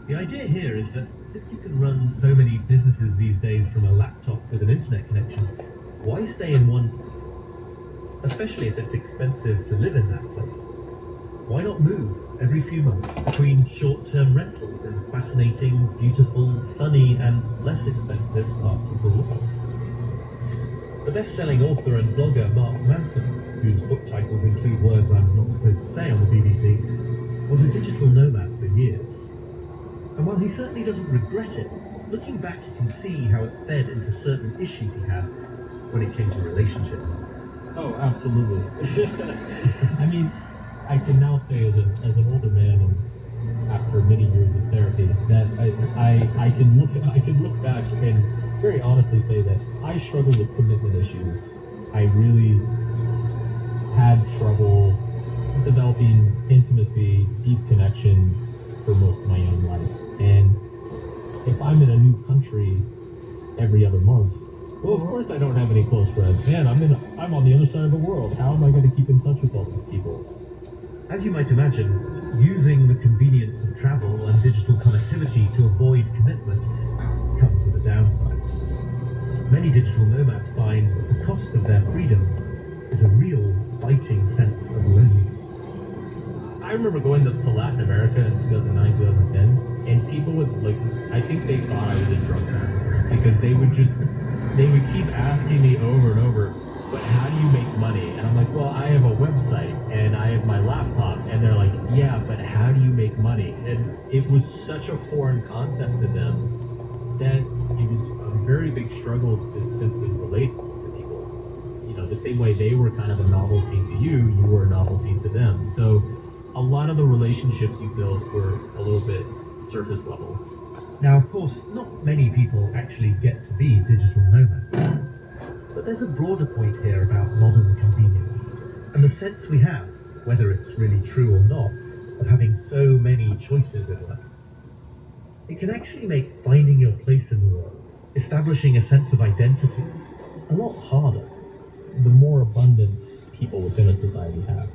The idea here is that since you can run so many businesses these days from a laptop with an internet connection, why stay in one place? Especially if it's expensive to live in that place. Why not move every few months between short-term rentals in fascinating, beautiful, sunny and less expensive parts of the world? The best-selling author and blogger Mark Manson, whose book titles include words I'm not supposed to say on the BBC, was a digital nomad for years. And while he certainly doesn't regret it, looking back you can see how it fed into certain issues he had when it came to relationships. Oh, absolutely. I mean, I can now say as an older man and after many years of therapy that I can look back and very honestly say that I struggled with commitment issues. I really had trouble developing intimacy, deep connections for most of my young life. And if I'm in a new country every other month, well, of course I don't have any close friends. Man, I'm on the other side of the world. How am I going to keep in touch with all these people? As you might imagine, using the convenience of travel and digital connectivity to avoid commitment comes with a downside. Many digital nomads find that the cost of their freedom is a real biting sense of loneliness. I remember going to Latin America in 2009, 2010, and people would, I think they thought I was a drug trafficker because they would keep asking me over and over, but how do you make money? And I'm like, well, I have a website and I have my laptop. And they're like, yeah, but how do you make money? And it was such a foreign concept to them that it was a very big struggle to simply relate to people. You know, the same way they were kind of a novelty to you, you were a novelty to them. So a lot of the relationships you built were a little bit surface level. Now, of course, not many people actually get to be digital nomads. But there's a broader point here about modern convenience, and the sense we have, whether it's really true or not, of having so many choices in life. It can actually make finding your place in the world, establishing a sense of identity, a lot harder. The more abundance people within a society have,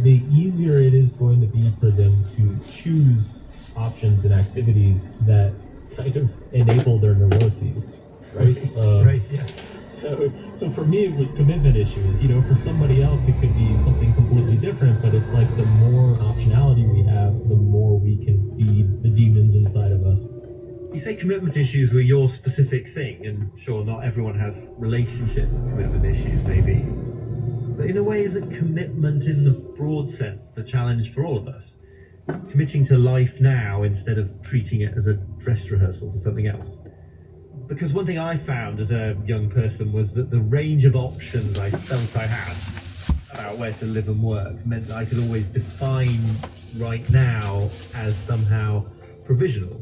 the easier it is going to be for them to choose options and activities that kind of enable their neuroses, right? Right, yeah. So for me, it was commitment issues. You know, for somebody else, it could be something completely different. But it's like the more optionality we have, the more we can feed the demons inside of us. You say commitment issues were your specific thing, and sure, not everyone has relationship commitment issues, maybe. But in a way, isn't commitment in the broad sense the challenge for all of us? Committing to life now instead of treating it as a dress rehearsal for something else. Because one thing I found as a young person was that the range of options I felt I had about where to live and work meant that I could always define right now as somehow provisional,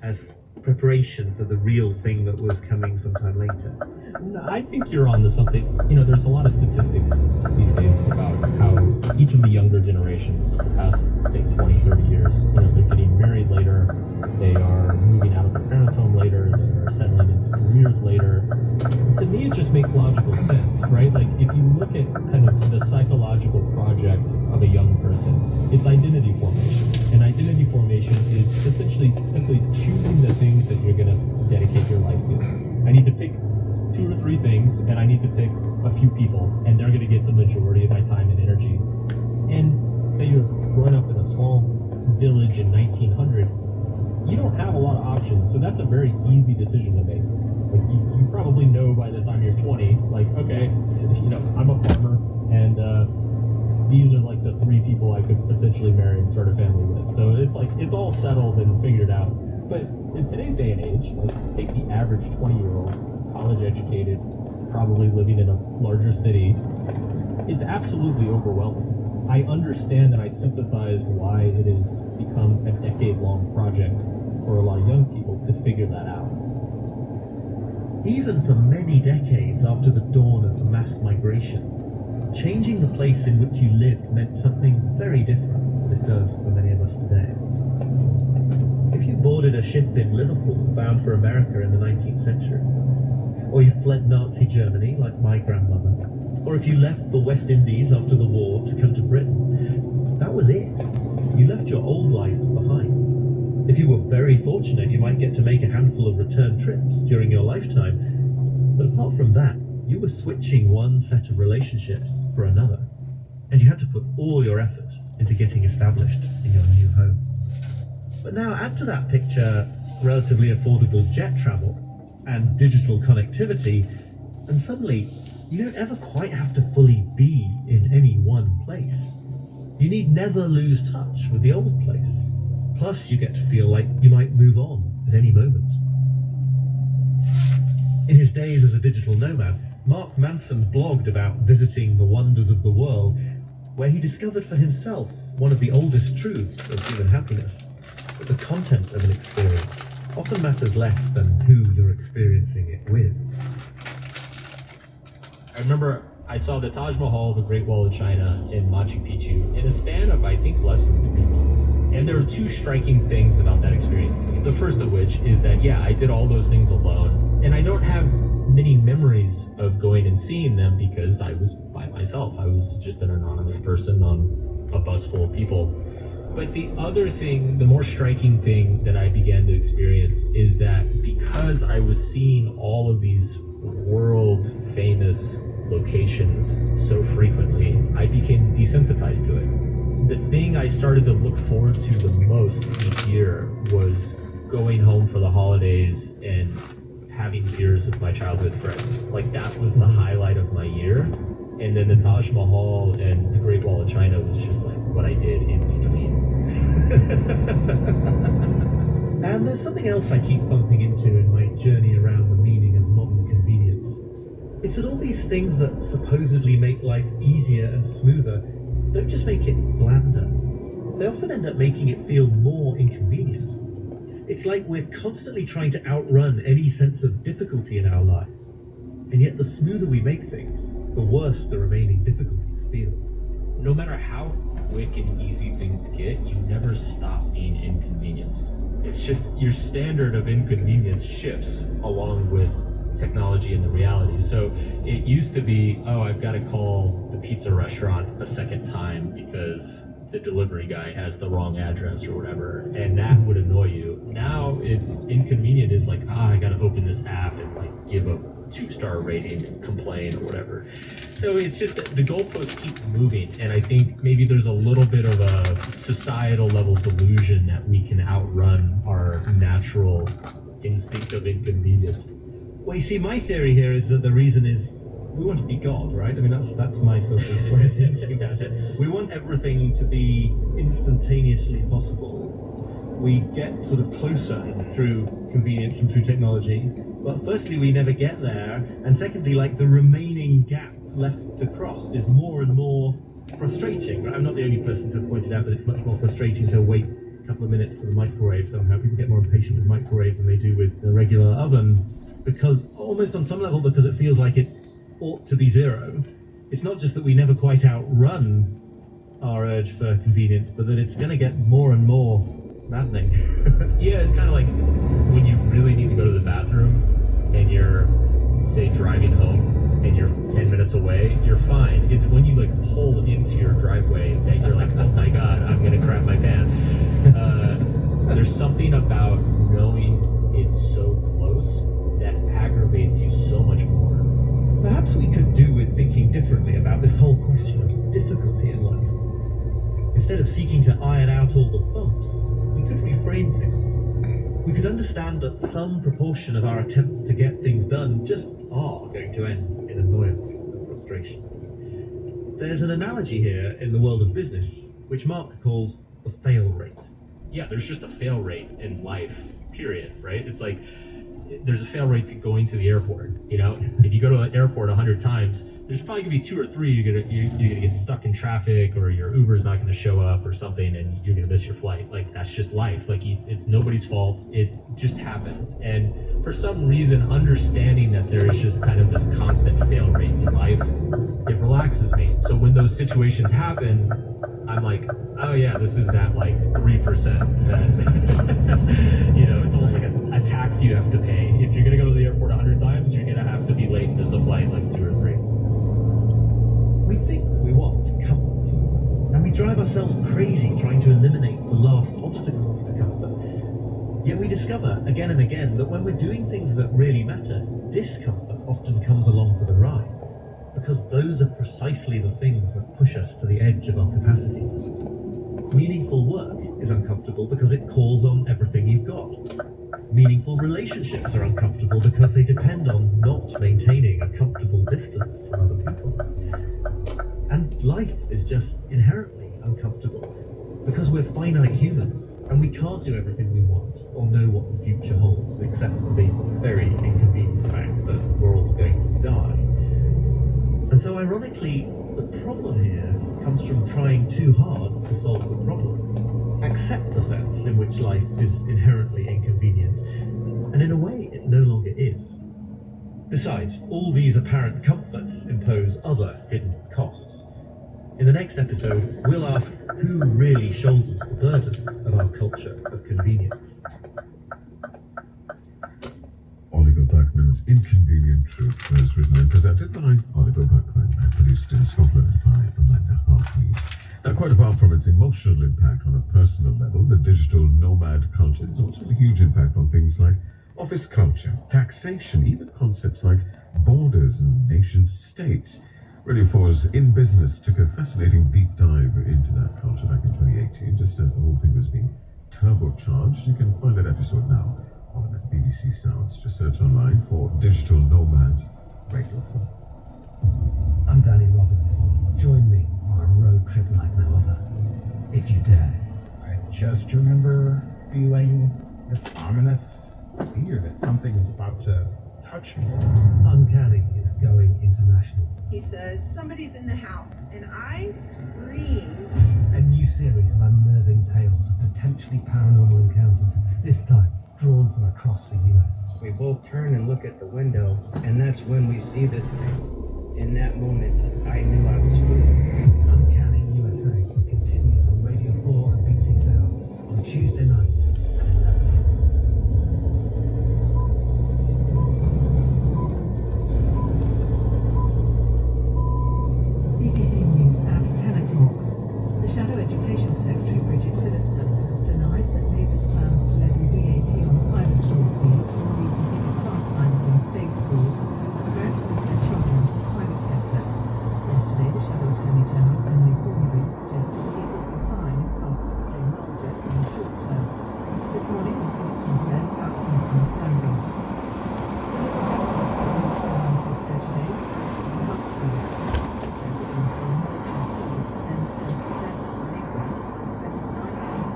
as preparation for the real thing that was coming sometime later. No, I think you're onto something. You know, there's a lot of statistics these days about how each of the younger generations, the past, say, 20, 30 years, you know, they're getting married later, they are moving out of their parents' home later, they're settling into careers later. To me, it just makes logical sense, right? Like, if you look at kind of the psychological project of a young person, it's identity formation. And identity formation is essentially simply choosing the things that you're going to dedicate your life to. I need to pick 2 or 3 things, and I need to pick a few people, and they're going to get the majority of my time and energy. And say you're growing up in a small village in 1900, you don't have a lot of options, so that's a very easy decision to make. Like you probably know by the time you're 20, like, okay, you know, I'm a farmer, and these are like the 3 people I could potentially marry and start a family with. So it's like, it's all settled and figured out. But in today's day and age, like, take the average 20-year-old, college educated, probably living in a larger city, it's absolutely overwhelming. I understand and I sympathize why it has become a decade-long project for a lot of young people to figure that out. Even for many decades after the dawn of mass migration, changing the place in which you lived meant something very different than it does for many of us today. If you boarded a ship in Liverpool bound for America in the 19th century, or you fled Nazi Germany like my grandmother, or if you left the West Indies after the war to come to Britain, that was it. You left your old life behind. If if you were very fortunate, you might get to make a handful of return trips during your lifetime. But apart from that, you were switching one set of relationships for another, and you had to put all your effort into getting established in your new home. But now add to that picture relatively affordable jet travel and digital connectivity, and suddenly you don't ever quite have to fully be in any one place. You need never lose touch with the old place. Plus, you get to feel like you might move on at any moment. In his days as a digital nomad, Mark Manson blogged about visiting the wonders of the world, where he discovered for himself one of the oldest truths of human happiness, that the content of an experience often matters less than who you're experiencing it with. I remember I saw the Taj Mahal, the Great Wall of China, and Machu Picchu in a span of, I think, less than 3 months. And there are two striking things about that experience to me. The first of which is that, yeah, I did all those things alone, and I don't have many memories of going and seeing them because I was by myself. I was just an anonymous person on a bus full of people. But the other thing, the more striking thing that I began to experience is that because I was seeing all of these world famous locations so frequently, I became desensitized to it. The thing I started to look forward to the most each year was going home for the holidays and having beers with my childhood friends. Like, that was the highlight of my year. And then the Taj Mahal and the Great Wall of China was just like what I did in between. And there's something else I keep bumping into in my journey around the meaning of modern convenience. It's that all these things that supposedly make life easier and smoother don't just make it blander. They often end up making it feel more inconvenient. It's like we're constantly trying to outrun any sense of difficulty in our lives. And yet the smoother we make things, the worse the remaining difficulties feel. No matter how quick and easy things get, you never stop being inconvenienced. It's just your standard of inconvenience shifts along with technology and the reality. So it used to be, oh, I've got to call the pizza restaurant a second time because the delivery guy has the wrong address or whatever, and that would annoy you. Now it's inconvenient. It's like, I got to open this app and like give a 2-star rating and complain or whatever. So it's just that the goalposts keep moving, and I think maybe there's a little bit of a societal level delusion that we can outrun our natural instinct of inconvenience. Well, you see, my theory here is that the reason is we want to be God, right? I mean, that's my sort of way of thinking about it. We want everything to be instantaneously possible. We get sort of closer through convenience and through technology. But firstly, we never get there. And secondly, like, the remaining gap left to cross is more and more frustrating, right? I'm not the only person to have pointed out that it's much more frustrating to wait a couple of minutes for the microwave somehow. People get more impatient with microwaves than they do with the regular oven, because almost on some level, because it feels like it ought to be zero. It's not just that we never quite outrun our urge for convenience, but that it's going to get more and more maddening. Yeah, it's kind of like when you really need to go to the bathroom and you're, say, driving home and you're 10 minutes away, you're fine. It's when you like pull into your driveway that you're like, oh my God, I'm going to crap my pants. There's something about knowing it's so close that aggravates you so much more. Perhaps we could do with thinking differently about this whole question of difficulty in life. Instead of seeking to iron out all the bumps, we could reframe things. We could understand that some proportion of our attempts to get things done just are going to end in annoyance and frustration. There's an analogy here in the world of business, which Mark calls the fail rate. Yeah, there's just a fail rate in life, period, right? It's like, there's a fail rate to going to the airport. You know, if you go to the airport 100 times, there's probably gonna be 2 or 3 you're gonna get stuck in traffic, or your Uber's not gonna show up or something, and you're gonna miss your flight. Like, that's just life. Like, it's nobody's fault. It just happens. And for some reason, understanding that there is just kind of this constant fail rate in life, it relaxes me. So when those situations happen, I'm like, oh yeah, this is that like 3% that, you know, it's almost like a tax you have to pay. If you're gonna go to the airport 100 times, you're gonna have to be late and miss a flight like 2 or 3. We think we want comfort, and we drive ourselves crazy trying to eliminate the last obstacles to comfort. Yet we discover again and again that when we're doing things that really matter, discomfort often comes along for the ride, because those are precisely the things that push us to the edge of our capacities. Meaningful work is uncomfortable because it calls on everything you've got. Meaningful relationships are uncomfortable because they depend on not maintaining a comfortable distance from other people. And life is just inherently uncomfortable because we're finite humans and we can't do everything we want or know what the future holds, except for the very inconvenient fact that we're all going to die. And so ironically, the problem here comes from trying too hard to solve the problem. Accept the sense in which life is inherently inconvenient, and in a way it no longer is. Besides, all these apparent comforts impose other hidden costs. In the next episode, we'll ask who really shoulders the burden of our culture of convenience. Oliver Burkeman's Inconvenient Truth was written and presented by Oliver Burkeman and produced in Scotland by Amanda Harkness. Now, quite apart from its emotional impact on a personal level, the digital nomad culture has also had a huge impact on things like office culture, taxation, even concepts like borders and nation states. Radio 4's In Business took a fascinating deep dive into that culture back in 2018, just as the whole thing was being turbocharged. You can find that episode now on BBC Sounds. Just search online for Digital Nomads Radio 4. I'm Danny Robbins. Join me on a road trip like no other, if you dare. I just remember feeling this ominous fear that something is about to touch me. Uncanny is going international. He says, somebody's in the house, and I screamed. A new series of unnerving tales of potentially paranormal encounters, this time drawn from across the US. We both turn and look at the window, and that's when we see this thing. In that moment, I knew I was fooled. Uncanny USA continues on Radio 4 and BBC Sounds on Tuesday nights at 11. BBC News at 10 o'clock. The Shadow Education Secretary, Bridget Phillipson, has denied that Labour's plans to levy VAT on private school fees will lead to bigger class sizes in state schools as parents move their children to the private sector. Yesterday, the Shadow Attorney General, Emily Thornberry, suggested it would be fine if classes became larger in the short term. This morning, Ms Phillipson said that's a misunderstanding. The Liberal Democrats will launch their manifesto today with the bus service. It says it will employ more GPs and end temporary deserts in England by spending £9 billion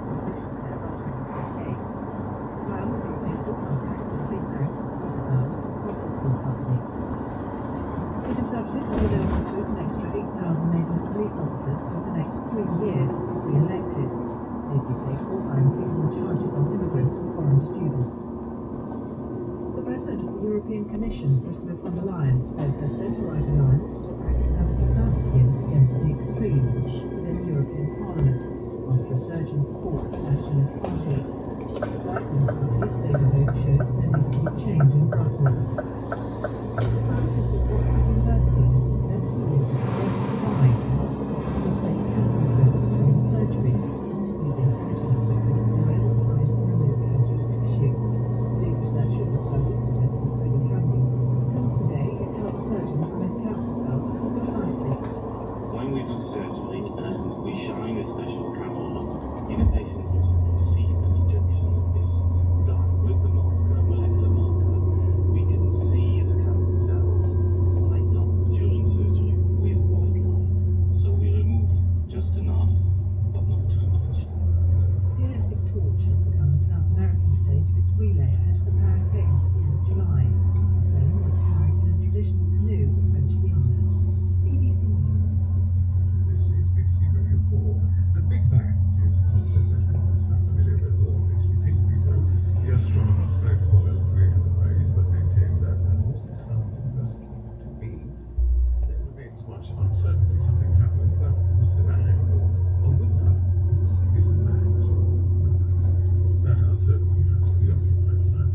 for social care by 2028. The plan will pay football tax on big banks, water firms and fossil fuel companies. The Conservatives say they'll include an extra 8,000 neighbourhood police officers over the next 3 years if re-elected. They'd be paid for by increasing charges on immigrants and foreign students. The President of the European Commission, Ursula von der Leyen, says her centre-right alliance will act as a bastion against the extremes within the European Parliament, after a surge in support for nationalist parties. Right-wing parties say the vote shows there needs to be change in Brussels. The scientists at Oxford University have successfully used a progressive dye to help spot prostate cancer cells during surgery. Using imaging equipment, they're able to find and remove cancerous tissue. Lead researcher in the study, Professor Freddie Handy, told Today it helps surgeons remove cancer cells more precisely. When we do surgery and we shine a special camera in a patient who's received an injection of this dye with the marker, molecular marker, we can see the cancer cells light up during surgery with white light. So we remove just enough, but not too much. The Olympic torch has become the South American stage of its relay ahead of the Paris Games at the end of July. The flame was carried in a traditional canoe with French Guiana. BBC News. This is BBC Radio 4. The Big Bang is a concept that is familiar with, or at least we think we do. The astronomer Fred Hoyle created the phrase, but maintained that most how the universe came to be. There remains much uncertainty. Something happened, but was it a bang or a window? A series of bangs or windows? That uncertainty has preoccupied scientists.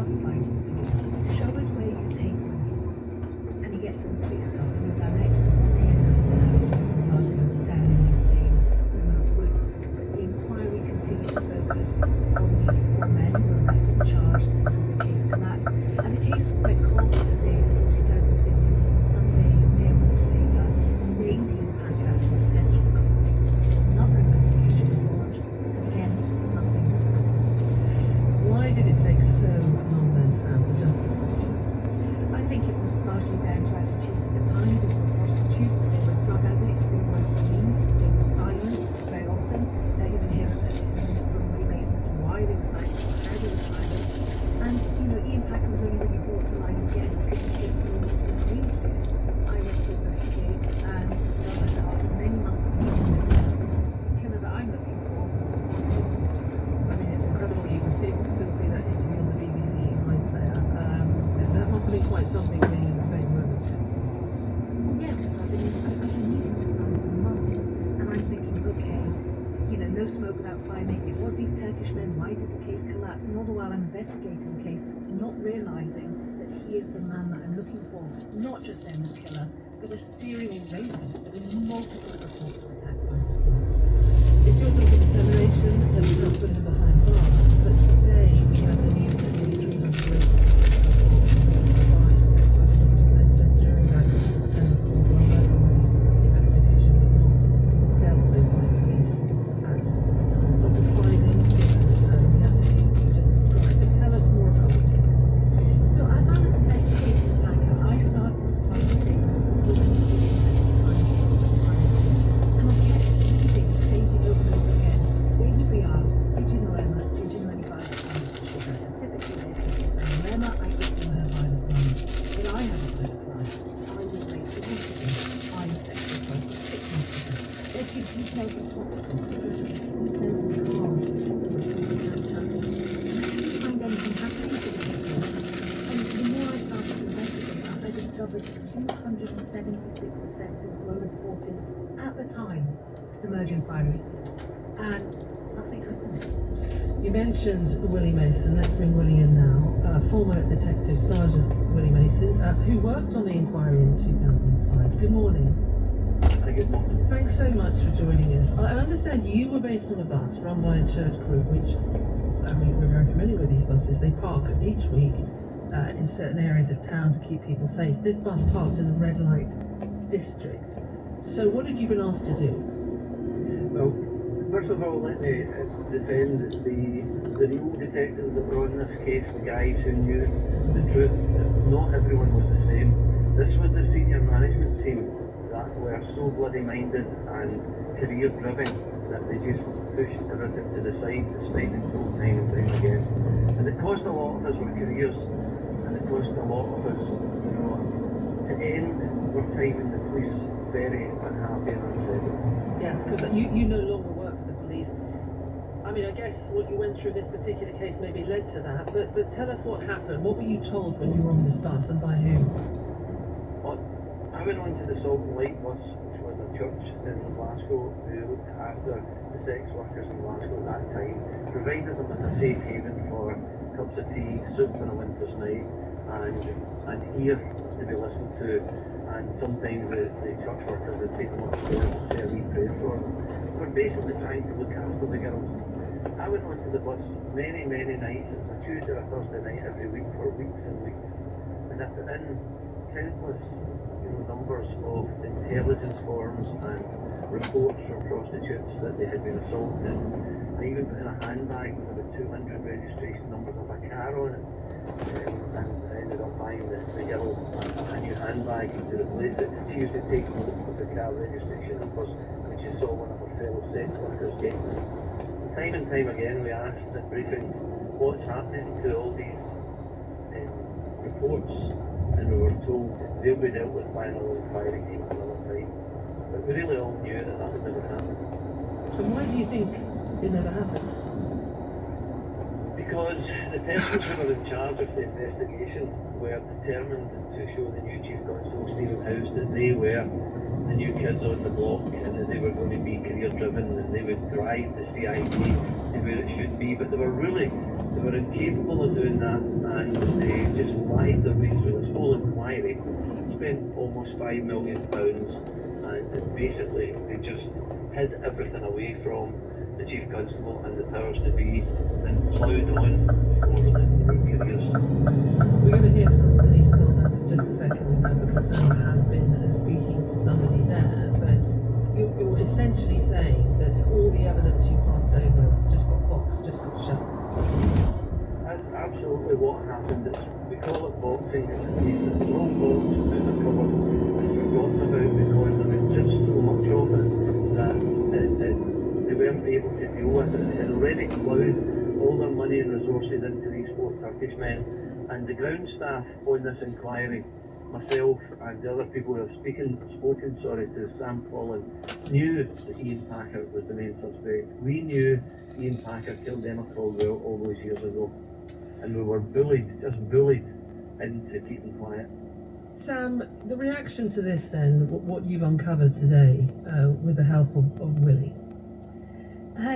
asked by the police, show us where you take them. And he gets in the police car and he directs them on the end of the house from Glasgow to down in these same remote woods. But the inquiry continued to focus on these four men who were arrested and charged until the case collapsed. And the case went cold, as I say, until 2015 when Sunday Mail newspaper named Ian Packer as a potential suspect. Another investigation was launched, and again, nothing. Why did it take so long then, Sam, for justice? I think it was largely down to attitudes at the time. They were prostitutes, they were drug addicts, they were clean, they were silenced very often. You can hear from Willie Mason as to why they were silenced or how they were silenced. And, Ian Packer was only really brought to light again because he came to this week. I went to investigate and discovered that after many months of meeting this man, the killer that I'm looking for was him. I mean, it's incredible you can still see that interview on the BBC iPlayer. That must have been quite something being in the same room as him. Yeah, because I've been meeting this man for months, and I'm thinking, okay, no smoke without fire. Maybe it was these Turkish men. Why did the case collapse? And all the while I'm investigating the case, not realizing that he is the man that I'm looking for. Not just Emma's killer, but a serial rapist. There were multiple reports of attacks by this man. It's your book of determination that you not put him behind bars, but today we have the news that nearly 300 rapists during that investigation were not dealt with by police at the time. Not surprising, we have to use you just described. But tell us more about what you did. So as I was investigating Packer, I started to find statements that were confusing at the time. And I kept reading the same thing over and over again. When he'd be asked, did you know Emma? Did you know any violent crimes? And typically they'd say, yes, I know Emma, I didn't know her violent crimes. But I haven't heard of crimes. I was raped a week ago. I was sexually assaulted 6 months ago. They'd give details of properties, details of cars, which was happening. Find anything happening to these people. And the more I started to investigate that, I discovered 276 offences were reported at the time to the merge inquiries. And nothing happened. You mentioned Willie Mason. Let's bring Willie in now. Former Detective Sergeant Willie Mason, who worked on the inquiry in 2005. Good morning. Good morning. Thanks so much for joining us. I understand you were based on a bus run by a church group, which, I mean, we're very familiar with these buses. They park each week in certain areas of town to keep people safe. This bus parked in the red light district. So what have you been asked to do? Well, first of all, let me defend the real detectives that were on this case, the guys who knew the truth. Not everyone was the same. This was the senior management team that were so bloody minded and career driven that they just pushed everything to the side despite being told time and time again. And it cost a lot of us our careers, and it cost a lot of us, to end our time in the police very unhappy and unsettled. Yes, because you no longer work for the police. I mean, I guess what you went through this particular case maybe led to that, but tell us what happened. What were you told when you were on this bus, and by whom? Well, I went on to the Salt and Light bus, which was a church in Glasgow who looked after the sex workers in Glasgow at that time, provided them with a safe haven for cups of tea, soup on a winter's night, and ear to be listened to. And sometimes the church workers would take them upstairs and say a wee prayer for them. We're basically trying to look after the girls. I went onto the bus many nights, it was a Tuesday or a Thursday night every week for weeks and weeks. And I put in countless numbers of intelligence forms and reports from prostitutes that they had been assaulted. I even put in a handbag with about 200 registration numbers of a car on it. And I ended up buying the girl a new handbag to replace it. She used to take notes of the car registration numbers when she saw one of her fellow sex workers getting them. Time and time again we asked at briefings what's happening to all these reports, and we were told they'll be dealt with by another inquiry team another time. But we really all knew that would never happen. And why do you think it never happened? Because the persons who were in charge of the investigation were determined to show the new Chief Constable Stephen House that they were the new kids on the block and that they were going to be career driven and they would drive the CID to where it should be. But they were incapable of doing that, and they just lied their way through this whole inquiry, spent almost £5 million, and basically they just hid everything away from the Chief Constable and the powers to be, and ploughed on for their careers. We're going to hear from Police Scotland in just a second, because Sam has been speaking to somebody there, but you're essentially saying that all the evidence you passed over just got boxed, just got shut. That's absolutely what happened. We call it boxing. It's a piece of long box out the cover. It's forgotten about because there was just so much of it that they weren't able to deal with it. They had already ploughed all their money and resources into these 4 Turkish men, and the ground staff on this inquiry, myself and the other people who have spoken to Sam Follen, knew that Ian Packer was the main suspect. We knew Ian Packer killed Emma Caldwell all those years ago, and we were bullied into keeping quiet. Sam, the reaction to this then, what you've uncovered today with the help of Willie?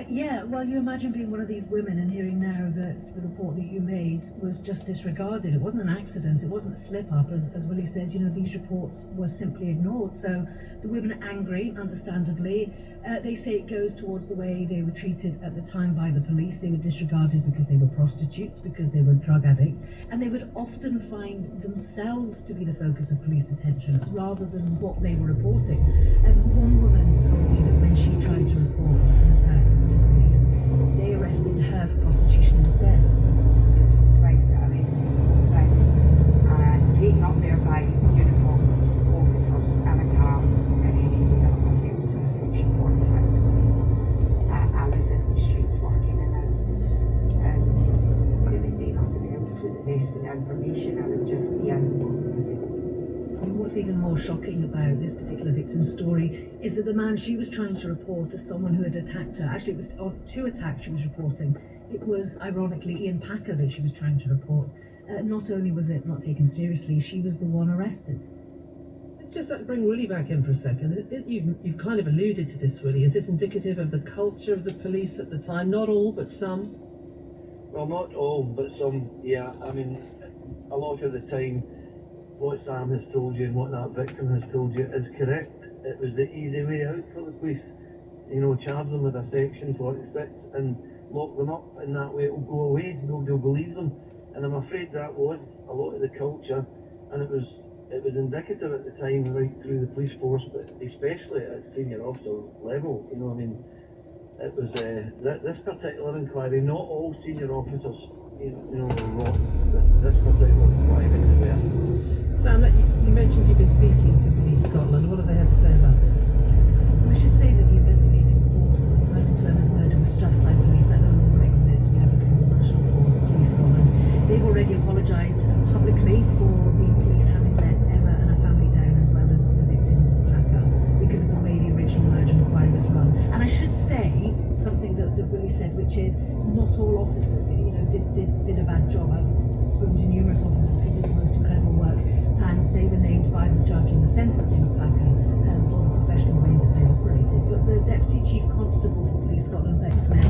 Yeah, well, you imagine being one of these women and hearing now that the report that you made was just disregarded. It wasn't an accident, it wasn't a slip-up. As Willie says, you know, these reports were simply ignored. So the women are angry, understandably. They say it goes towards the way they were treated at the time by the police. They were disregarded because they were prostitutes, because they were drug addicts, and they would often find themselves to be the focus of police attention rather than what they were reporting. One woman told me that when she tried to report an attack to police, they arrested her for prostitution instead. Twice I mean, things, taken up there by uniformed officers in a car, and then ended up myself in a section 46 place. I was in the streets working and they would do nothing else with the rest of the information. I would just be in the scene. What's even more shocking about this particular victim's story is that the man she was trying to report as someone who had attacked her, actually it was 2 attacks she was reporting. It was ironically Ian Packer that she was trying to report. Not only was it not taken seriously, she was the one arrested. Let's just bring Willie back in for a second. You've kind of alluded to this, Willie. Is this indicative of the culture of the police at the time? Not all, but some? Well, not all, but some, yeah. I mean, a lot of the time, what Sam has told you and what that victim has told you is correct. It was the easy way out for the police. You know, charge them with a section 46 and lock them up, and that way it will go away. Nobody will believe them. And I'm afraid that was a lot of the culture, and it was indicative at the time right through the police force, but especially at senior officer level. You know, I mean, it was this particular inquiry. Not all senior officers, you know, were wrong. This particular inquiry is where. Sam, you mentioned you've been speaking to Police Scotland. What have they had to say about this? I should say that the investigating force at the time of Turner's murder was struck by police that no longer exists. We have a single national force, Police Scotland. They've already apologised publicly for the police having let Emma and her family down, as well as the victims of Packer, because of the way the original murder inquiry was run. And I should say something that Willie said, which is not all officers, you know, did a bad job. I've spoken to numerous officers who did the most incredible work, and they were named by the judge in the sentencing of Packer for the professional way that they operated. But the Deputy Chief Constable for Police Scotland, Beck Smith,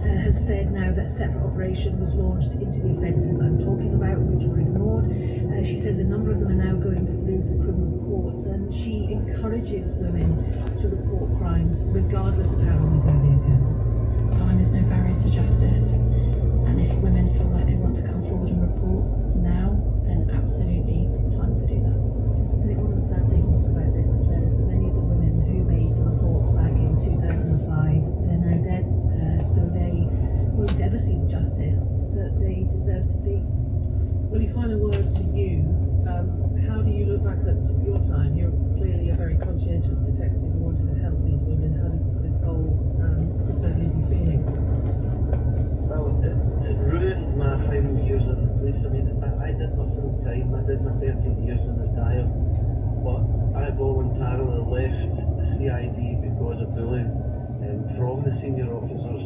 has said now that a separate operation was launched into the offences that I'm talking about, which were ignored. She says a number of them are now going through the criminal courts, and she encourages women to report crimes regardless of how long ago they occurred. Time is no barrier to justice, and if women feel like they want to come forward and report now, then absolutely it's the time to do that. I think one of the sad things about this, Claire, is that many of the women who made the reports back in 2005, they're now dead, so they won't ever see the justice that they deserve to see. Willie, final word to you. How do you look back at your time? You're clearly a very conscientious detective who wanted to help these women. How does this whole episode leave you feeling? Well, it ruined my final years in the police. I mean, I did my full time. I did my 13 years in retired, but I voluntarily left the CID because of bullying from the senior officers.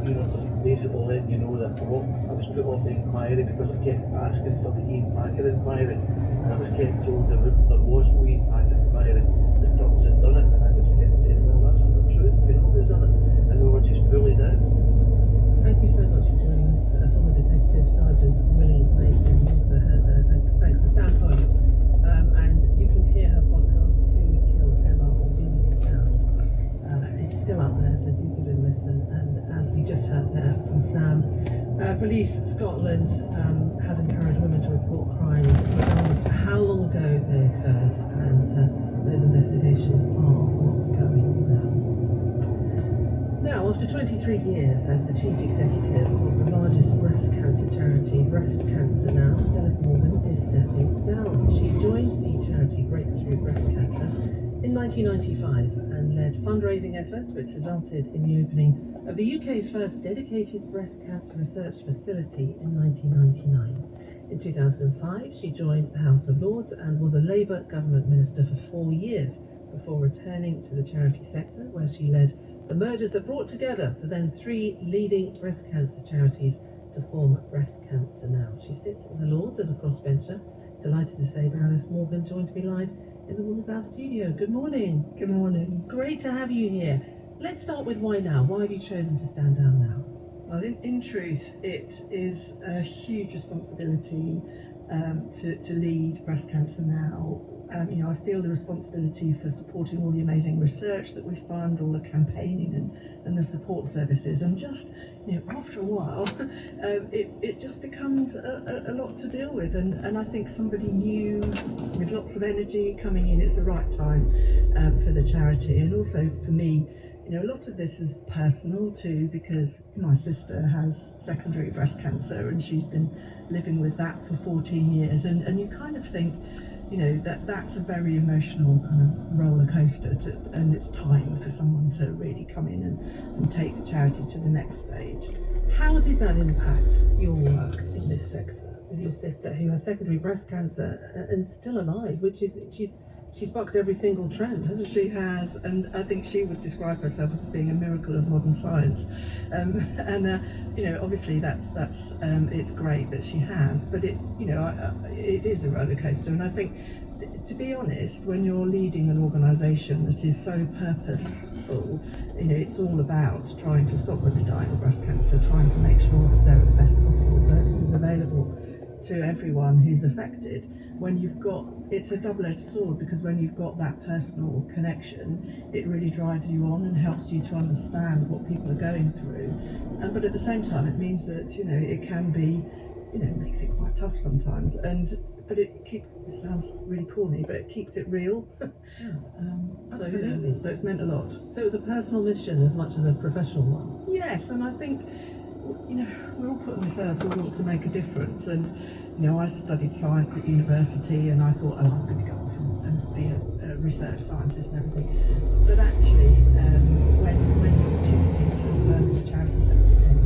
You know, basically letting you know that I was put off the inquiry because I kept asking for the Ian Packer inquiry, and I was kept told there was no Ian Packer inquiry, that Tubbs had done it, and I just kept saying, well, that's not the truth, we know who's done it, and we were just bullied out. Thank you so much for joining us, former Detective Sergeant Willie Mason. You also heard thanks to Sam Poe. And you can hear her podcast, Who Killed Emma, on BBC Sounds. It's still up there, so do give it a listen. And as we just heard there from Sam, Police Scotland has encouraged women to report crimes, regardless of how long ago they occurred, and those investigations are ongoing now. Now, after 23 years as the chief executive of the largest breast cancer charity, Breast Cancer Now, Delith Morgan is stepping down. She joined the charity Breakthrough Breast Cancer in 1995 and led fundraising efforts which resulted in the opening of the UK's first dedicated breast cancer research facility in 1999. In 2005, she joined the House of Lords and was a Labour government minister for 4 years before returning to the charity sector, where she led the mergers that brought together the then 3 leading breast cancer charities to form Breast Cancer Now. She sits in the Lords as a crossbencher. Delighted to say Baroness Morgan joins me live in the Woman's Hour studio. Good morning. Good morning. Great to have you here. Let's start with why now? Why have you chosen to stand down now? Well, in truth, it is a huge responsibility to lead Breast Cancer Now. I feel the responsibility for supporting all the amazing research that we fund, all the campaigning and the support services, and just, after a while, it just becomes a lot to deal with, and I think somebody new with lots of energy coming in, it's the right time for the charity, and also for me. A lot of this is personal too, because my sister has secondary breast cancer and she's been living with that for 14 years, and you kind of think, that's a very emotional kind of roller coaster, and it's time for someone to really come in and take the charity to the next stage. How did that impact your work in this sector with your sister, who has secondary breast cancer and still alive, which is she's bucked every single trend, hasn't she? She has, and I think she would describe herself as being a miracle of modern science. Obviously that's it's great that she has, but it is a roller coaster. And I think, to be honest, when you're leading an organisation that is so purposeful, it's all about trying to stop women dying of breast cancer, trying to make sure that there are the best possible services available to everyone who's affected. When you've got, it's a double-edged sword, because when you've got that personal connection, it really drives you on and helps you to understand what people are going through. But at the same time, it means that it can be, makes it quite tough sometimes. But it keeps, it sounds really corny, but it keeps it real. Absolutely. So it's meant a lot. So it was a personal mission as much as a professional one. Yes, and I think, we're all put on this earth, we want to make a difference, and I studied science at university, and I thought, I'm going to go off and be a research scientist and everything. But actually, when the opportunity to serve in the charity sector came,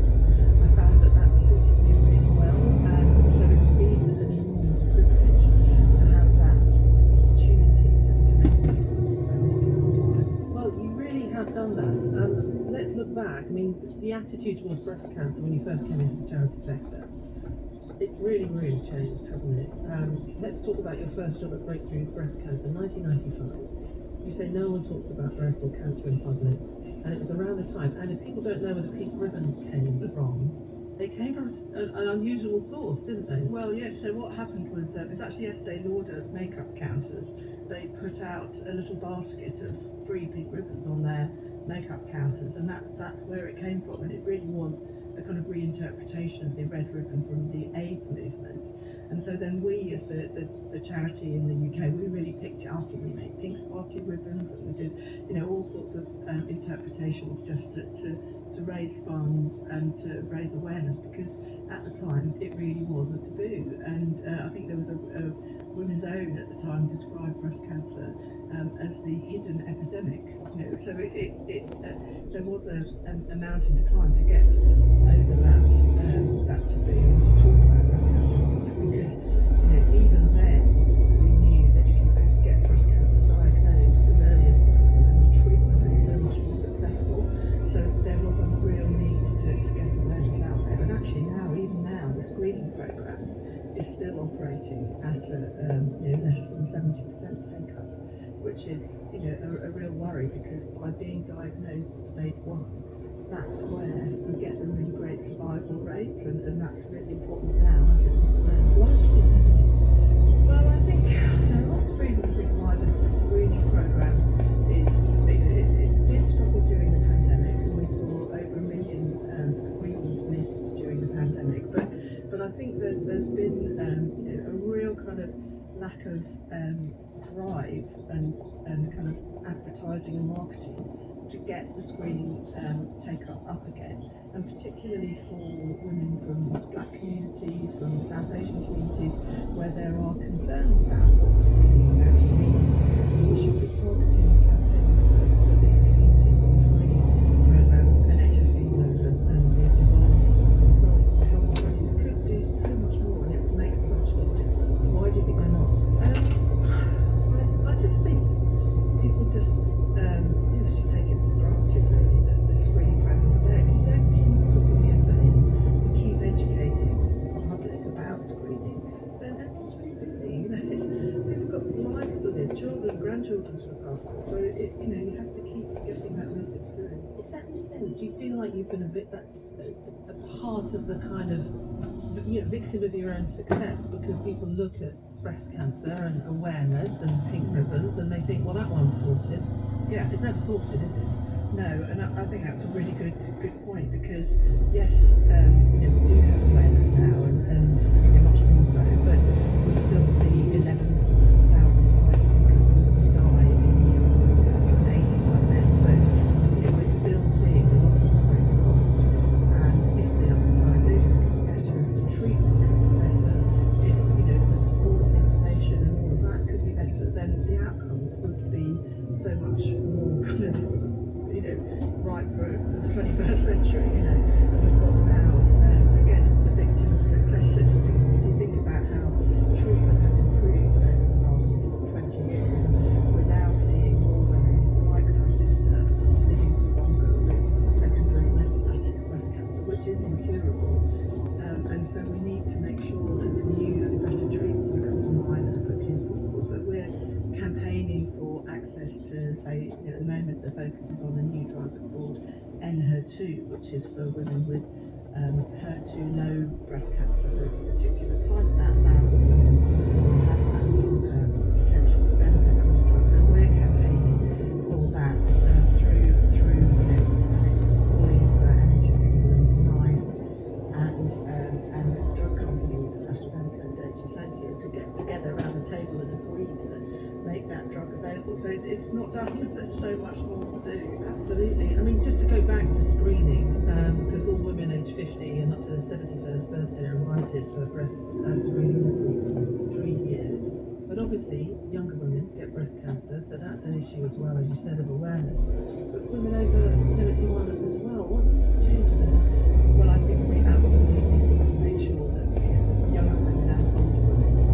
I found that suited me really well, and so it's been an enormous privilege to have that opportunity to make a difference to so many people's lives. Well, you really have done that. Let's look back. I mean, the attitude towards breast cancer when you first came into the charity sector, it's really, really changed, hasn't it? Let's talk about your first job at Breakthrough Breast Cancer, 1995. You say no one talked about breast or cancer in public, and it was around the time, and if people don't know where the pink ribbons came from, they came from an unusual source, didn't they? Well, yes, so what happened was, it was actually Estee Lauder makeup counters. They put out a little basket of free pink ribbons on their makeup counters, and that's where it came from, and it really was a kind of reinterpretation of the red ribbon from the AIDS movement. And so then we, as the charity in the UK, we really picked it up, and we made pink sparkly ribbons, and we did all sorts of interpretations just to raise funds and to raise awareness, because at the time it really was a taboo. And I think there was a Women's Own at the time described breast cancer as the hidden epidemic. So there was a mountain to climb to get over that taboo and to talk about breast cancer, because even then we knew that if you could get breast cancer diagnosed as early as possible, then the treatment is so much more successful. So there was a real need to get awareness is still operating at less than 70% take up, which is a real worry, because by being diagnosed at stage 1, that's where you get the really great survival rates, and that's really important now, as it is then. Why do you think that is? Well, I think there are lots of reasons to think why the screening programme is. It did struggle during the pandemic, and we saw over 1 million screenings missed during the pandemic. But I think there's been a real kind of lack of drive and kind of advertising and marketing to get the screening take up again, and particularly for women from Black communities, from South Asian communities, where there are concerns about what screening actually means. We should be targeting campaigns for these communities in the screening programme. NHS England and the devolved health authorities could do so much more, and it would make such a lot of difference. Why do you think they're not? I just think people just take it for granted, really, that the screening programme is there. If you don't keep putting the effort in and keep educating the public about screening, then everyone's really busy. We've got lives to live, children, grandchildren to look after. So you have to keep getting that message through. Is that the sense? Do you feel like you've been that's a part of the kind of victim of your own success, because people look at breast cancer and awareness and pink ribbons and they think, well, that one's sorted. Yeah, it's never sorted, is it? No, and I think that's a really good point, because yes, we do have awareness now, and much more so, but we still see 11,500 women die a year of breast cancer and 85 men. So we're still seeing a lot of lives lost. And if the diagnosis could be better, if the treatment could be better, if the support and information and all of that could be better, then the outcomes would be so much more kind of right for the 21st century. We've got now again the victim of success. If you think about how treatment has improved over the last 20 years, we're now seeing more women like my sister living for longer with secondary metastatic breast cancer, which is incurable. And so we need to make sure that the new and better treatments come online as quickly as possible. So we're campaigning for access to, say, at the moment the focus is on a new drug called Enhertu, which is for women with HER2 low breast cancer. So it's a particular type that 1,000 women will have that potential to benefit from this drug. So we're campaigning for that through calling NHS England, NICE, and drug companies, AstraZeneca and Daiichi Sankyo, to get together around the table and agree to make that drug available. So it's not done. There's so much more to do. Absolutely. I mean, just to go back to screening, because all women aged 50 and up to their 71st birthday are invited for breast screening every 3 years. But obviously, younger women get breast cancer, so that's an issue as well, as you said, of awareness. But women over 71 as well, what needs to change there? Well, I think we absolutely need to make sure that younger women and older women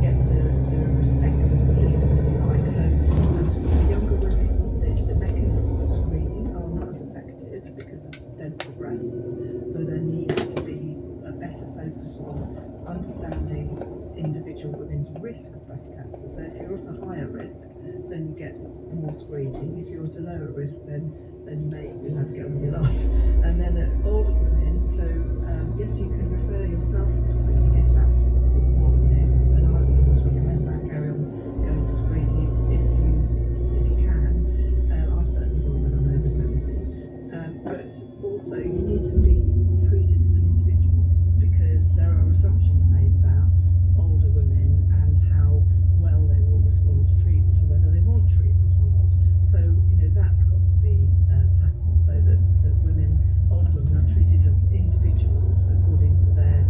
get the respect of the system, if you like. So for younger women, the mechanisms of screening are not as effective because of denser breasts. So there needs to be a better focus on understanding individual women's risk of breast cancer. So if you're at a higher risk, then you get more screening. If you're at a lower risk, then you have to get on with your life. And then at older women, so yes, you can refer yourself for screening if that's what and I would always recommend that. Carry on going for screening if you can. I certainly will when I'm over 70. But also you need to be treated as an individual, because there are assumptions made about older women and how well they will respond to treatment, or whether they want treatment or not. So that's got to be tackled, so that older women are treated as individuals according to their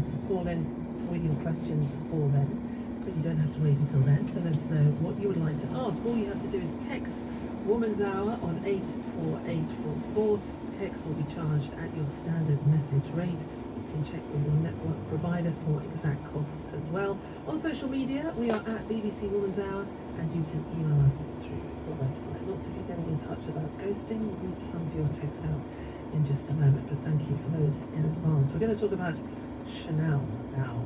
to call in with your questions for them, but you don't have to wait until then to let us know what you would like to ask. All you have to do is text Woman's Hour on 84844. Text will be charged at your standard message rate. You can check with your network provider for exact costs as well. On social media, we are at BBC Woman's Hour, and you can email us through the website. Lots of you getting in touch about ghosting. We'll read some of your texts out in just a moment, but thank you for those in advance. We're going to talk about Chanel now.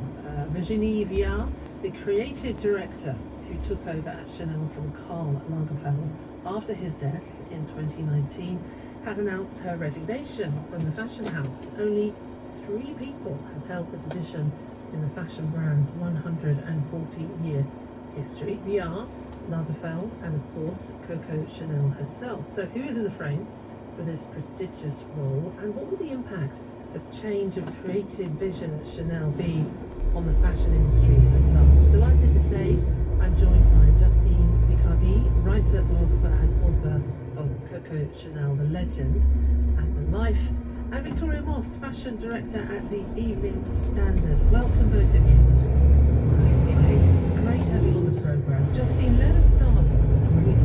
Virginie Viard, the creative director who took over at Chanel from Karl Lagerfeld after his death in 2019, has announced her resignation from the fashion house. Only 3 people have held the position in the fashion brand's 140-year history: Viard, Lagerfeld, and of course Coco Chanel herself. So who is in the frame for this prestigious role, and what will the impact of change of creative vision at Chanel be on the fashion industry at large? Delighted to say I'm joined by Justine Picardy, writer, biographer and author of Coco Chanel, The Legend and the Life, and Victoria Moss, fashion director at the Evening Standard. Welcome both of you. Great to have you on the programme. Justine, let us start with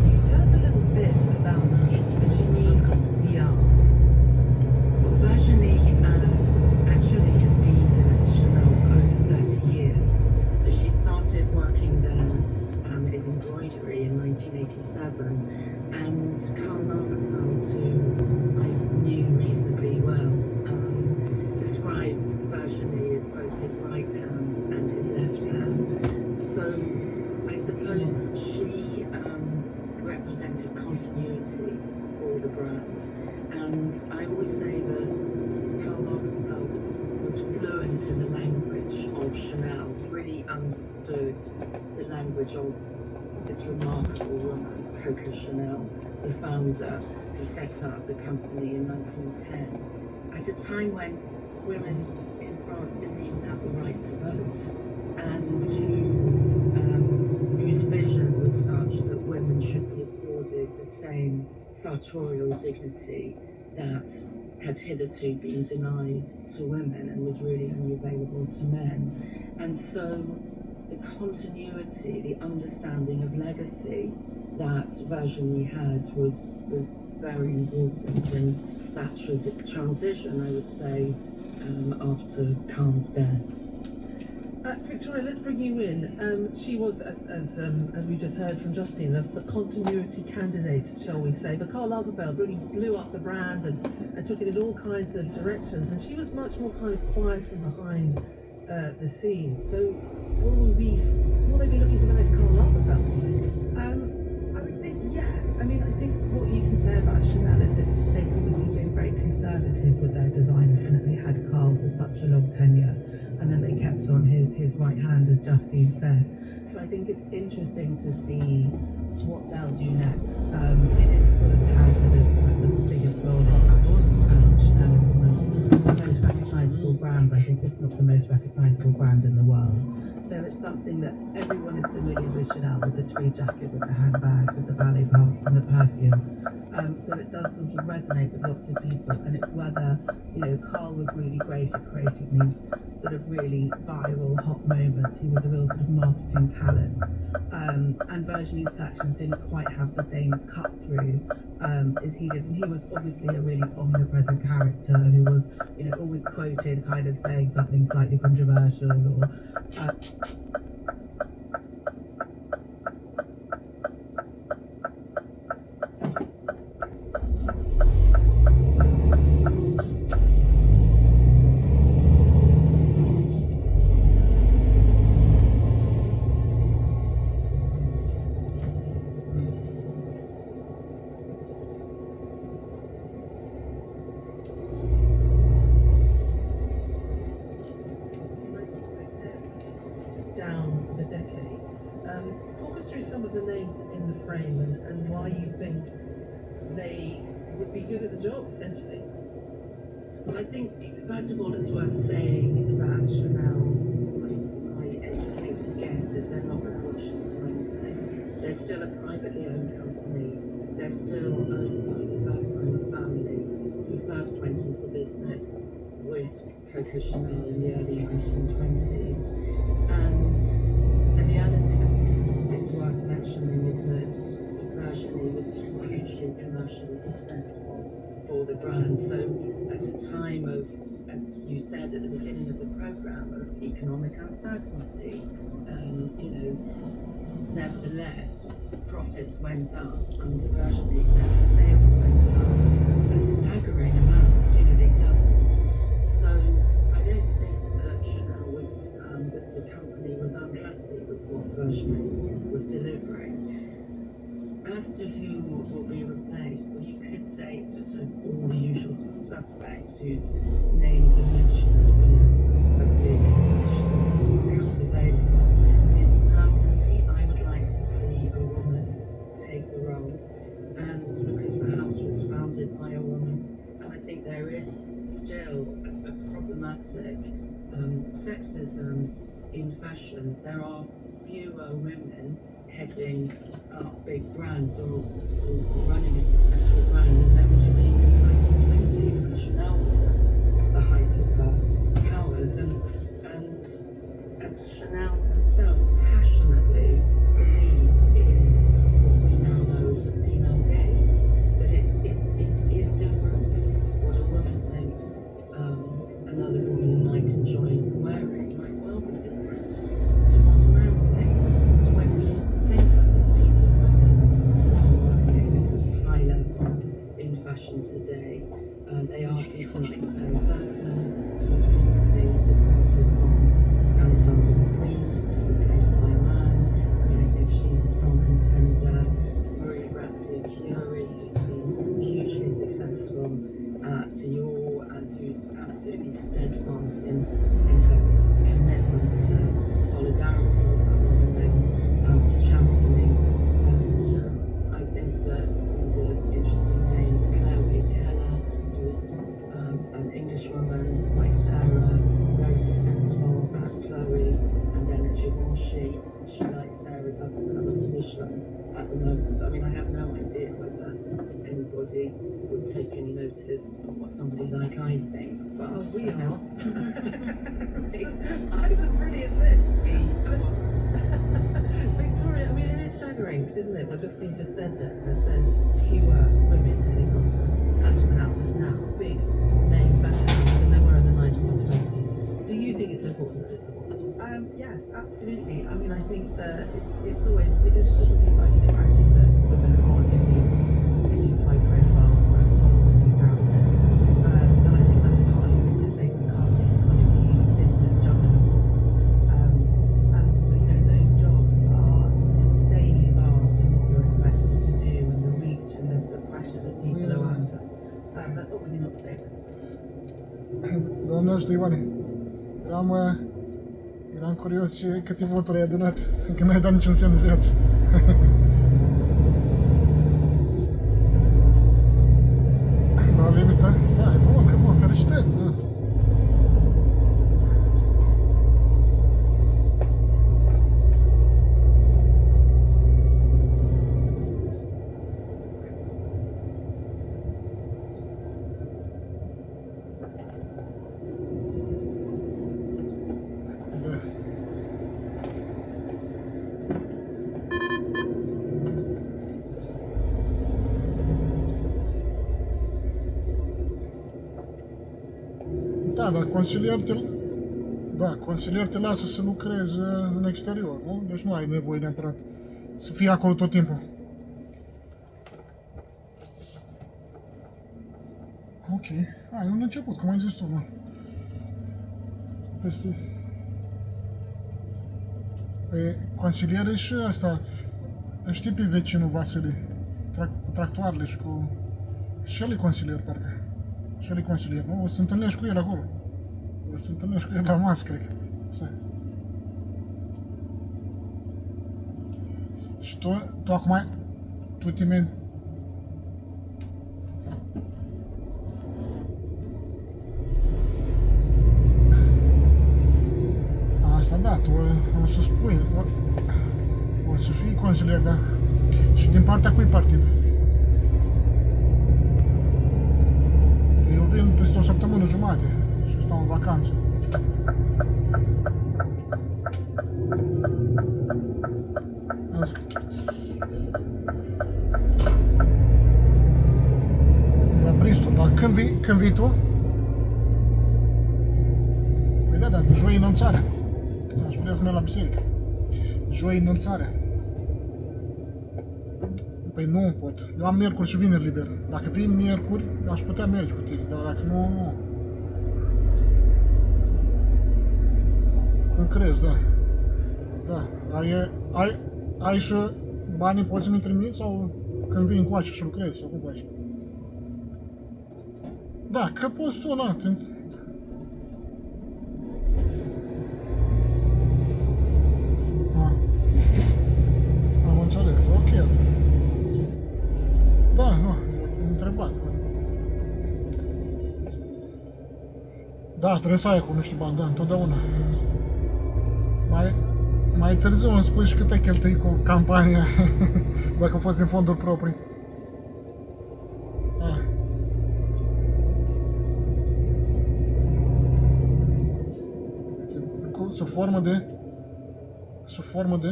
you. Tell us a little bit about Virginie Viard. Well, Virginie actually has been at Chanel for over 30 years. So she started working there in embroidery in 1987, and Karl Lagerfeld, who I knew reasonably well, described Virginie as both his right hand and his left hand. So I suppose she represented continuity for the brand. And I always say that Karl Lagerfeld was fluent in the language of Chanel, really understood the language of this remarkable woman, Coco Chanel, the founder who set up the company in 1910, at a time when women in France didn't even have the right to vote, and whose vision was such that women should be afforded the same sartorial dignity that had hitherto been denied to women and was really only available to men. And so the continuity, the understanding of legacy that Virginie had was very important in that transition, I would say, after Karl's death. Victoria, let's bring you in. She was, as we just heard from Justine, the continuity candidate, shall we say. But Karl Lagerfeld really blew up the brand and took it in all kinds of directions. And she was much more kind of quiet and behind the scenes. So will they be looking for the next Karl Lagerfeld? I would think yes. I mean, I think what you can say about Chanel is they've obviously been very conservative with their design, and they had Karl for such a long tenure, and then they kept on his right hand, as Justine said. So I think it's interesting to see what they'll do next. It is sort of touted as the biggest role in fashion. Chanel is one of the most recognisable brands, I think, if not the most recognisable brand in the world. So it's something that everyone is familiar with Chanel, with the tweed jacket, with the handbags, with the ballet pumps and the perfume. So it does sort of resonate with lots of people, and it's whether, Karl was really great at creating these sort of really viral, hot moments. He was a real sort of marketing talent. And Virginie's collections didn't quite have the same cut through as he did. And he was obviously a really omnipresent character who was, always quoted kind of saying something slightly controversial or down the decades. Talk us through some of the names in the frame and why you think they would be good at the job, essentially. Well, I think, first of all, it's worth saying that Chanel, my educated guess is they're not revolutions or anything. They're still a privately owned company. They're still owned by the Wertheimer family, who first went into business with Coco Chanel in the early 1920s. And the other thing I think is worth mentioning is that Virginie was hugely commercially successful for the brand. So at a time of, as you said at the beginning of the program, of economic uncertainty, nevertheless, profits went up under Virginie and sales went up a staggering amount. They doubled. So I don't think that Chanel was, that the company was unhappy with what Virginie was delivering. As to who will be replaced, well, you could say it's sort of all the usual suspects whose names are mentioned when a big position becomes available. Personally, I would like to see a woman take the role, and because the house was founded by a woman, and I think there is still a problematic sexism in fashion. There are fewer women heading up big brands or running a successful brand than there would have been in the 1920s when Chanel was at the height of her powers. And Chanel herself passionately believed in what we now know as the female gaze, that it is different what a woman thinks another woman might enjoy wearing might well be different to what a man thinks. So when we think of the senior women who are working at a high level in fashion today, they are people like Sarah Burton, who's recently departed from Alexander McQueen to be replaced by a man. I mean, I think she's a strong contender. Marie Curie, who's been hugely successful at Dior and who's absolutely steadfast in her commitment to solidarity with other women, to championing feminism. I think that these are interesting names. Chloe Keller, who's an English woman like Sarah, very successful at Chloe, and then at Givenchy. She, like Sarah, doesn't have a position at the moment. I mean, I have no idea whether anybody would take any notice of what somebody like I think, but we are. That's a brilliant list. Victoria, I mean, it is staggering, isn't it? What Justine just said that there's fewer women heading up fashion houses now, big name fashion houses, than there were in the 1920s. Do you think it's important that it's a woman? Yes, absolutely. I mean, I think that it is obviously slightly different. I think that women are in these high profile roles and these outfits. And I think that's partly because they become these kind of huge business juggernauts. And those jobs are insanely vast in what you're expected to do and the reach and the pressure that people are under. That's obviously not safe. Doamne ajută, Ioane. Eram curios câte voturi ai adunat, încă n-ai dat niciun semn de viață. La limită? Da, e bun, fericitări. Da. Da, dar consilier te lasă să lucrezi în exterior, nu? Deci nu ai nevoie neapărat să fii acolo tot timpul. Ok, ai un început, cum ai zis tu, mă. Consiliere și asta, știi pe vecinul Vasile, cu tractoarele și cu... Și el e consilier, parcă. Și el e consilier, nu? O să te întâlnești cu el acolo. O să te întâlnești cu el la masă, cred că. Și tu acum, tu te meni... Asta da, tu o să spui, o să fii consilier, da? Și din partea cui partid? Eu vin peste o săptămână jumate și stau în vacanță. La Bristol, dar când vii tu? Păi da, joi înălțarea. Aș vrea să merg la biserică. Joi înălțarea. Păi nu pot. Eu am miercuri și vineri liber. Dacă vii miercuri, aș putea merge cu tine, dar dacă nu, nu. Când crezi, da. Da. Ai și banii poți să-mi trimiți sau când vii încoace și lucrezi sau cum faci? Da, că poți tu, na. Am înțeles, ok. Da, nu, e întrebat. Da, trebuie să ai cu niște bani, da, întotdeauna. Mai târziu îmi spui și cât ai cheltuit cu campania, dacă a fost din fonduri proprii. Da. Sub formă de... Sub formă de...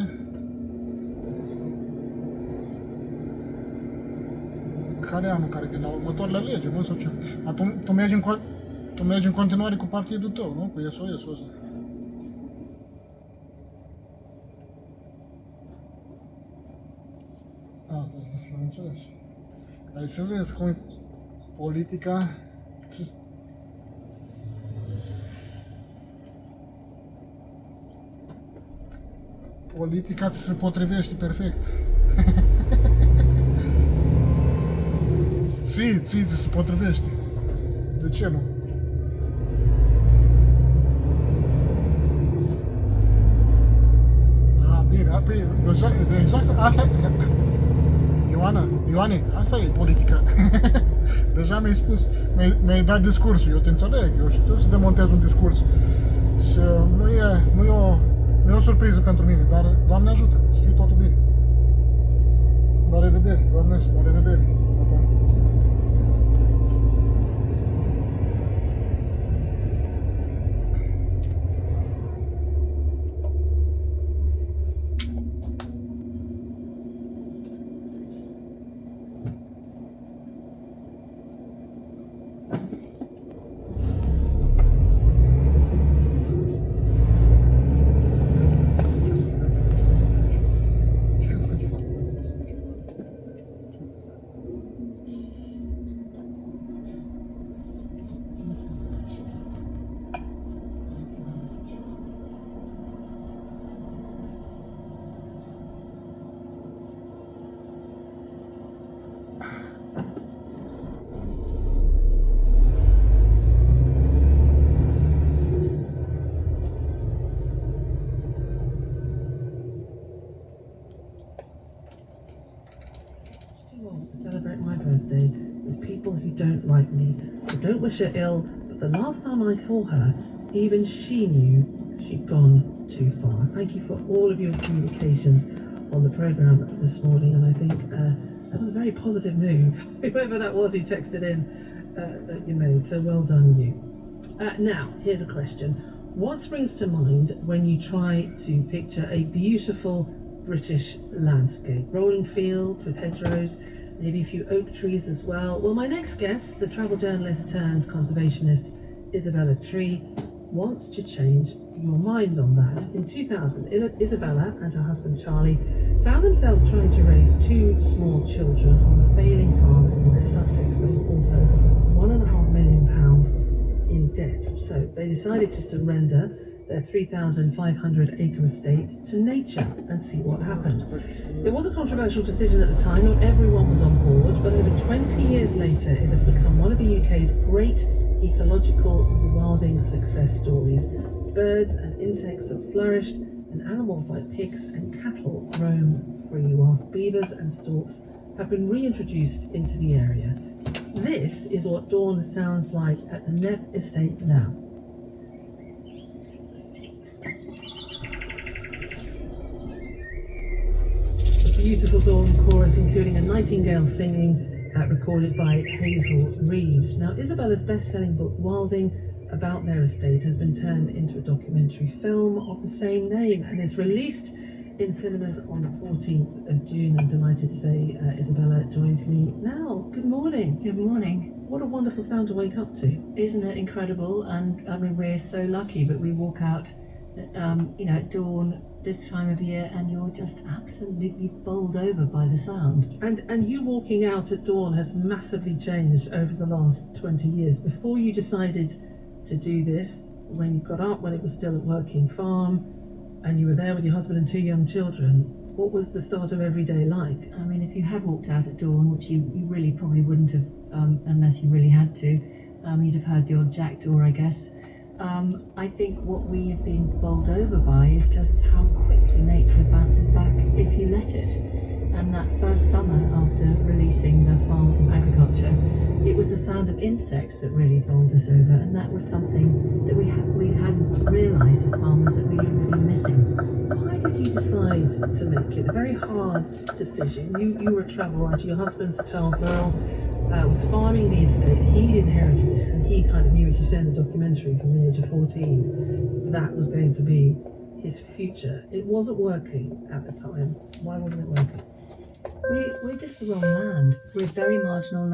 Care anul care vine? La următoarele alegeri, nu? Sau ce? Dar tu mergi în continuare cu partidul tău, nu? Cu SOS-ul ăsta. Da, am înțeles. Hai să vezi cum e politica. Politica ți se potrivește perfect. Ți se potrivește. De ce nu? Bine, exact asta e. Ioane, asta e politica. Deja mi-ai spus, mi-ai dat discursul, eu te înțeleg, eu știu să demontez un discurs. Și nu e o surpriză pentru mine, dar Doamne ajută, să fie totul bine. La revedere, Doamne, la revedere. Don't like me. I don't wish her ill, but the last time I saw her, even she knew she'd gone too far. Thank you for all of your communications on the programme this morning, and I think that was a very positive move, whoever that was who texted in that you made, so well done you. Now, here's a question. What springs to mind when you try to picture a beautiful British landscape? Rolling fields with hedgerows, maybe a few oak trees as well. Well, my next guest, the travel journalist turned conservationist Isabella Tree, wants to change your mind on that. In 2000, Isabella and her husband Charlie found themselves trying to raise two small children on a failing farm in West Sussex that was also £1.5 million in debt. So they decided to surrender their 3,500-acre estate to nature and see what happened. It was a controversial decision at the time, not everyone was on board, but over 20 years later it has become one of the UK's great ecological rewilding success stories. Birds and insects have flourished and animals like pigs and cattle roam free, whilst beavers and storks have been reintroduced into the area. This is what dawn sounds like at the Knepp estate now. Beautiful dawn chorus including a nightingale singing recorded by Hazel Reeves. Now Isabella's best-selling book Wilding about their estate has been turned into a documentary film of the same name and is released in cinemas on the 14th of June. I'm delighted to say Isabella joins me now. Good morning. Good morning. What a wonderful sound to wake up to. Isn't it incredible? And I mean, we're so lucky, but we walk out, at dawn this time of year, and you're just absolutely bowled over by the sound. And you walking out at dawn has massively changed over the last 20 years. Before you decided to do this, when you got up, when it was still a working farm, and you were there with your husband and 2 young children, what was the start of every day like? I mean, if you had walked out at dawn, which you really probably wouldn't have, unless you really had to, you'd have heard the odd jackdaw, I guess. I think what we have been bowled over by is just how quickly nature bounces back if you let it. And that first summer after releasing the farm from agriculture, it was the sound of insects that really bowled us over, and that was something that we hadn't realised as farmers that we would be missing. Why did you decide to make it a very hard decision? You were a travel writer. Your husband, Sir Charles Burrell, was farming the estate. He inherited it, and he kind of knew, as you said in the documentary, from the age of 14, that was going to be his future. It wasn't working at the time. Why wasn't it working? We're just the wrong land. We're very marginal